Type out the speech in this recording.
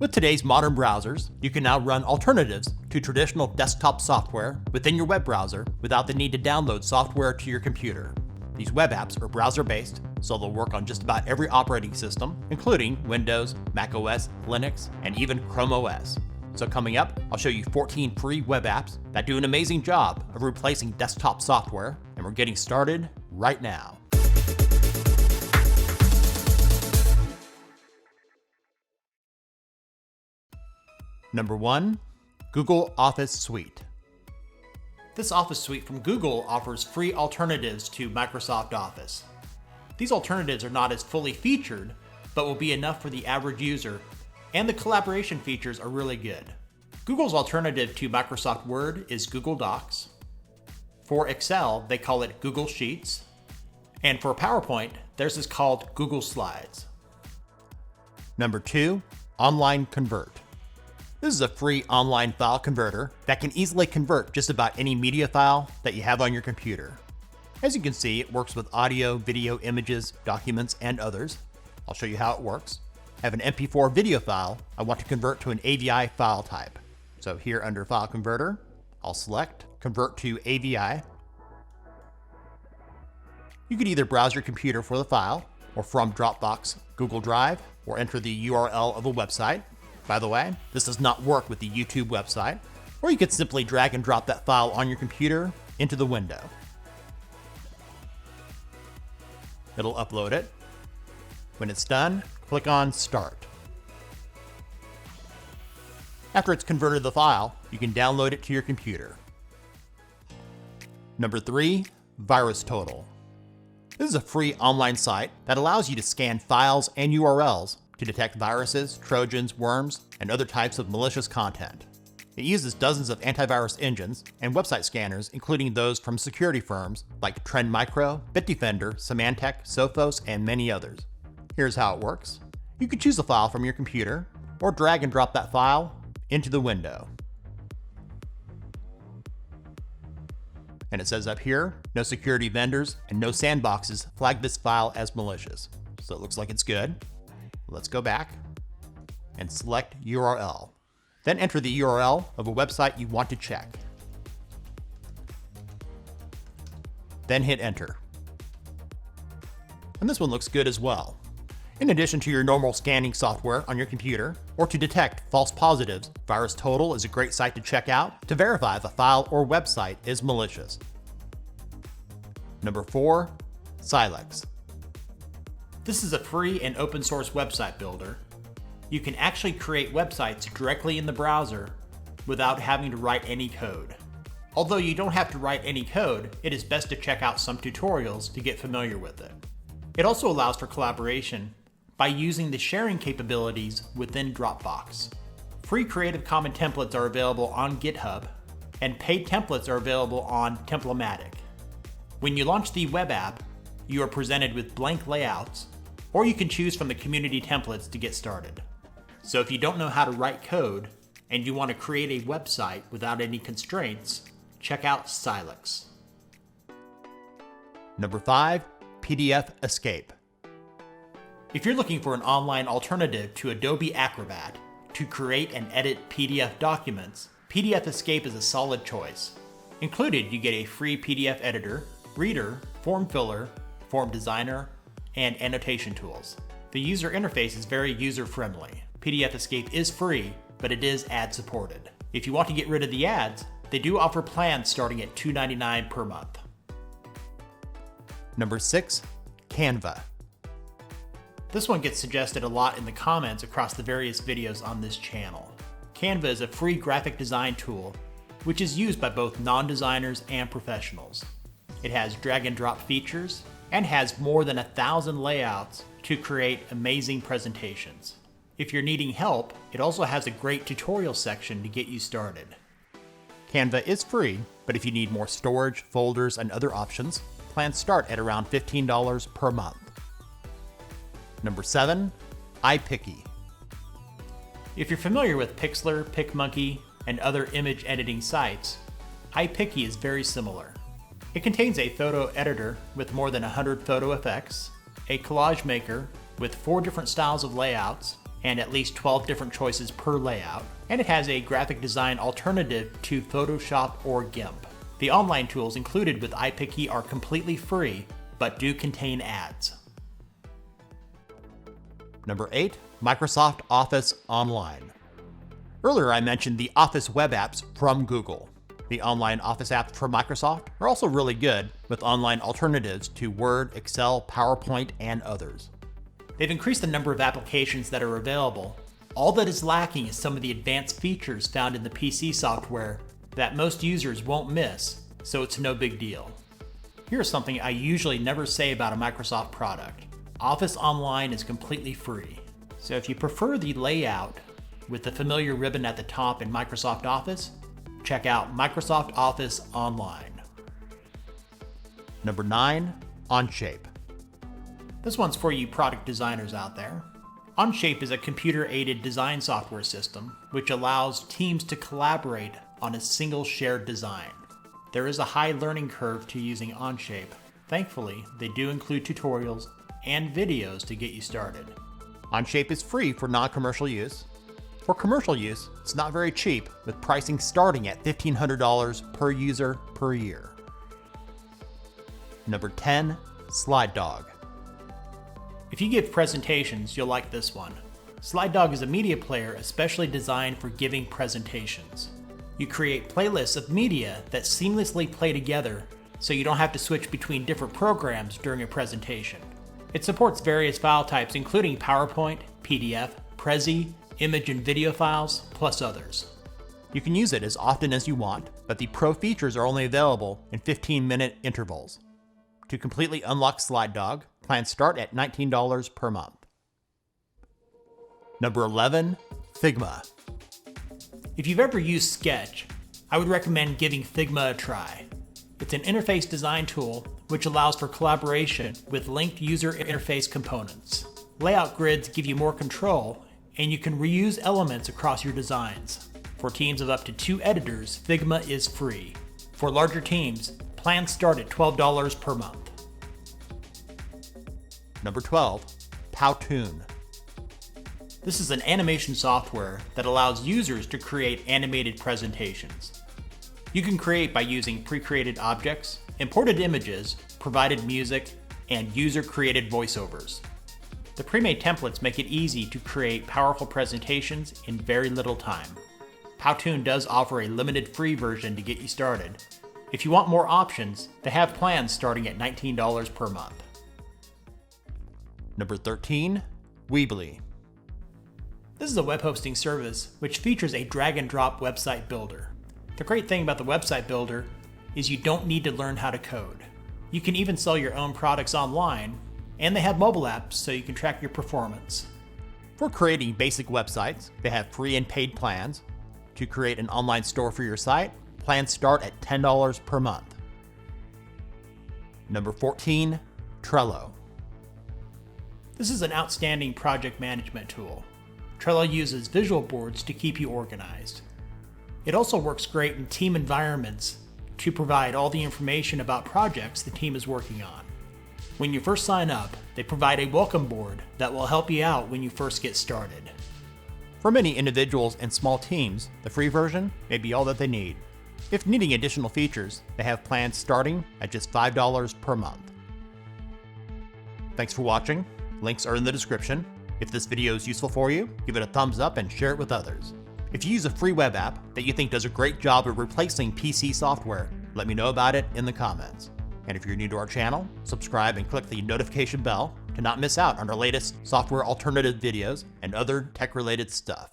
With today's modern browsers, you can now run alternatives to traditional desktop software within your web browser without the need to download software to your computer. These web apps are browser-based, so they'll work on just about every operating system, including Windows, macOS, Linux, and even Chrome OS. So coming up, I'll show you 14 free web apps that do an amazing job of replacing desktop software, and we're getting started right now. Number 1, Google Office Suite. This Office Suite from Google offers free alternatives to Microsoft Office. These alternatives are not as fully featured, but will be enough for the average user, and the collaboration features are really good. Google's alternative to Microsoft Word is Google Docs. For Excel, they call it Google Sheets. And for PowerPoint, theirs is called Google Slides. Number 2, Online Convert. This is a free online file converter that can easily convert just about any media file that you have on your computer. As you can see, it works with audio, video, images, documents, and others. I'll show you how it works. I have an MP4 video file I want to convert to an AVI file type. So here under File Converter, I'll select Convert to AVI. You could either browse your computer for the file, or from Dropbox, Google Drive, or enter the URL of a website. By the way, this does not work with the YouTube website, or you could simply drag and drop that file on your computer into the window. It'll upload it. When it's done, click on Start. After it's converted the file, you can download it to your computer. Number 3, VirusTotal. This is a free online site that allows you to scan files and URLs to detect viruses, trojans, worms, and other types of malicious content. It uses dozens of antivirus engines and website scanners, including those from security firms like Trend Micro, Bitdefender, Symantec, Sophos, and many others. Here's how it works. You can choose a file from your computer, or drag and drop that file into the window. And it says up here, no security vendors and no sandboxes flag this file as malicious. So it looks like it's good. Let's go back and select URL. Then enter the URL of a website you want to check. Then hit enter. And this one looks good as well. In addition to your normal scanning software on your computer, or to detect false positives, VirusTotal is a great site to check out to verify if a file or website is malicious. Number 4, Silex. This is a free and open source website builder. You can actually create websites directly in the browser without having to write any code. Although you don't have to write any code, it is best to check out some tutorials to get familiar with it. It also allows for collaboration by using the sharing capabilities within Dropbox. Free Creative Commons templates are available on GitHub, and paid templates are available on Templamatic. When you launch the web app, you are presented with blank layouts, or you can choose from the community templates to get started. So if you don't know how to write code, and you want to create a website without any constraints, check out Silex. Number 5, PDFescape. If you're looking for an online alternative to Adobe Acrobat to create and edit PDF documents, PDFescape is a solid choice. Included, you get a free PDF editor, reader, form filler, form designer, and annotation tools. The user interface is very user-friendly. PDFescape is free, but it is ad-supported. If you want to get rid of the ads, they do offer plans starting at $2.99 per month. Number 6, Canva. This one gets suggested a lot in the comments across the various videos on this channel. Canva is a free graphic design tool, which is used by both non-designers and professionals. It has drag and drop features, and has more than 1,000 layouts to create amazing presentations. If you're needing help, it also has a great tutorial section to get you started. Canva is free, but if you need more storage, folders, and other options, plans start at around $15 per month. Number 7, iPiccy. If you're familiar with Pixlr, PicMonkey, and other image editing sites, iPiccy is very similar. It contains a photo editor with more than 100 photo effects, a collage maker with 4 different styles of layouts, and at least 12 different choices per layout, and it has a graphic design alternative to Photoshop or GIMP. The online tools included with iPiccy are completely free, but do contain ads. Number 8, Microsoft Office Online. Earlier I mentioned the Office web apps from Google. The online Office apps from Microsoft are also really good, with online alternatives to Word, Excel, PowerPoint, and others. They've increased the number of applications that are available. All that is lacking is some of the advanced features found in the PC software that most users won't miss, so it's no big deal. Here's something I usually never say about a Microsoft product. Office Online is completely free. So if you prefer the layout with the familiar ribbon at the top in Microsoft Office, check out Microsoft Office Online. Number 9, OnShape. This one's for you product designers out there. OnShape is a computer-aided design software system which allows teams to collaborate on a single shared design. There is a high learning curve to using OnShape. Thankfully, they do include tutorials and videos to get you started. OnShape is free for non-commercial use. For commercial use, it's not very cheap, with pricing starting at $1,500 per user per year. Number 10, SlideDog. If you give presentations, you'll like this one. SlideDog is a media player especially designed for giving presentations. You create playlists of media that seamlessly play together, so you don't have to switch between different programs during a presentation. It supports various file types including PowerPoint, PDF, Prezi, image and video files, plus others. You can use it as often as you want, but the pro features are only available in 15-minute intervals. To completely unlock SlideDog, plans start at $19 per month. Number 11, Figma. If you've ever used Sketch, I would recommend giving Figma a try. It's an interface design tool which allows for collaboration with linked user interface components. Layout grids give you more control, and you can reuse elements across your designs. For teams of up to 2 editors, Figma is free. For larger teams, plans start at $12 per month. Number 12, PowToon. This is an animation software that allows users to create animated presentations. You can create by using pre-created objects, imported images, provided music, and user-created voiceovers. The pre-made templates make it easy to create powerful presentations in very little time. PowToon does offer a limited free version to get you started. If you want more options, they have plans starting at $19 per month. Number 13, Weebly. This is a web hosting service which features a drag-and-drop website builder. The great thing about the website builder is you don't need to learn how to code. You can even sell your own products online, and they have mobile apps so you can track your performance. For creating basic websites, they have free and paid plans. To create an online store for your site, plans start at $10 per month. Number 14, Trello. This is an outstanding project management tool. Trello uses visual boards to keep you organized. It also works great in team environments to provide all the information about projects the team is working on. When you first sign up, they provide a welcome board that will help you out when you first get started. For many individuals and small teams, the free version may be all that they need. If needing additional features, they have plans starting at just $5 per month. Thanks for watching. Links are in the description. If this video is useful for you, give it a thumbs up and share it with others. If you use a free web app that you think does a great job of replacing PC software, let me know about it in the comments. And if you're new to our channel, subscribe and click the notification bell to not miss out on our latest software alternative videos and other tech-related stuff.